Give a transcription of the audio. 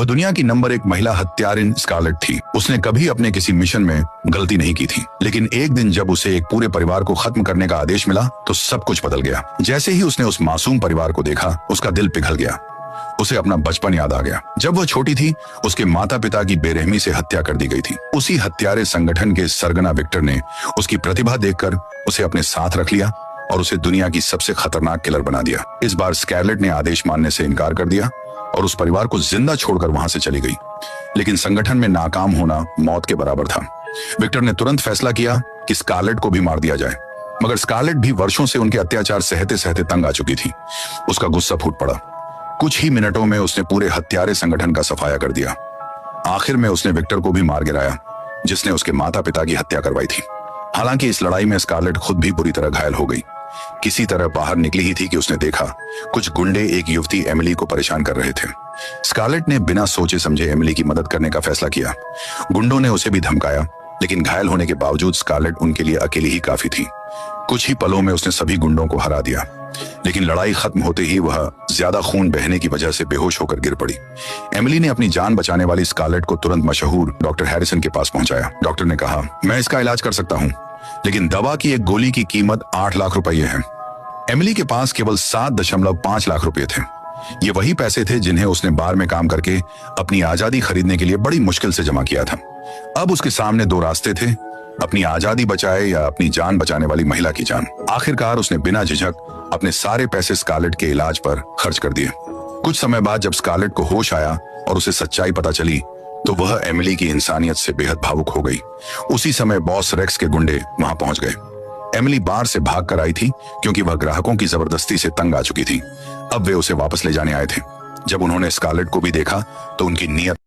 वह दुनिया की नंबर 1 महिला हत्यारिन स्कारलेट थी। उसने कभी अपने किसी मिशन में गलती नहीं की थी, लेकिन एक दिन जब उसे एक पूरे परिवार को खत्म करने का आदेश मिला तो सब कुछ बदल गया। जैसे ही उसने उस मासूम परिवार को देखा, उसका दिल पिघल गया। उसे अपना बचपन याद आ गया। जब वह छोटी थी, उसके माता पिता की बेरहमी से हत्या कर दी गई थी। उसी हत्यारे संगठन के सरगना विक्टर ने उसकी प्रतिभा देखकर उसे अपने साथ रख लिया और उसे दुनिया की सबसे खतरनाक किलर बना दिया। इस बार स्कारलेट ने आदेश मानने से इनकार कर दिया और उस परिवार को जिंदा छोड़कर वहां से चली गई। लेकिन संगठन में नाकाम होना मौत के बराबर था। विक्टर ने तुरंत फैसला किया कि स्कारलेट को भी मार दिया जाए, मगर स्कारलेट भी वर्षों से उनके अत्याचार सहते सहते तंग आ चुकी थी। उसका गुस्सा फूट पड़ा। कुछ ही मिनटों में उसने पूरे हत्यारे संगठन का सफाया कर दिया। आखिर में उसने विक्टर को भी मार गिराया, जिसने उसके माता पिता की हत्या करवाई थी। हालांकि इस लड़ाई में स्कारलेट खुद भी बुरी तरह घायल हो गई। किसी तरह बाहर निकली ही थी कि उसने देखा कुछ गुंडे एक युवती एमिली को परेशान कर रहे थे। स्कारलेट ने बिना सोचे समझे एमिली की मदद करने का फैसला किया। गुंडों ने उसे भी धमकाया, लेकिन घायल होने के बावजूद स्कारलेट उनके लिए अकेली ही काफी थी। कुछ ही पलों में उसने सभी गुंडों को हरा दिया, लेकिन लड़ाई खत्म होते ही वह ज्यादा खून बहने की वजह से बेहोश होकर गिर पड़ी। एमिली ने अपनी जान बचाने वाली स्कारलेट को तुरंत मशहूर डॉक्टर हैरिसन के पास पहुंचाया। डॉक्टर ने कहा, मैं इसका इलाज कर सकता हूं, लेकिन दवा की एक गोली की कीमत 8 लाख रुपये है। एमिली के पास केवल 7.5 लाख रुपए थे। ये वही पैसे थे जिन्हें उसने बार में काम करके अपनी आजादी खरीदने के लिए बड़ी मुश्किल से जमा किया था। अब उसके सामने 2 रास्ते थे, अपनी आजादी बचाए या अपनी जान बचाने वाली महिला की जान। आखिरकार उसने बिना झिझक अपने सारे पैसे स्कारलेट के इलाज पर खर्च कर दिए। कुछ समय बाद जब स्कारलेट को होश आया और उसे सच्चाई पता चली, तो वह एमिली की इंसानियत से बेहद भावुक हो गई। उसी समय बॉस रेक्स के गुंडे वहां पहुंच गए। एमिली बार से भाग कर आई थी क्योंकि वह ग्राहकों की जबरदस्ती से तंग आ चुकी थी। अब वे उसे वापस ले जाने आए थे। जब उन्होंने स्कारलेट को भी देखा तो उनकी नीयत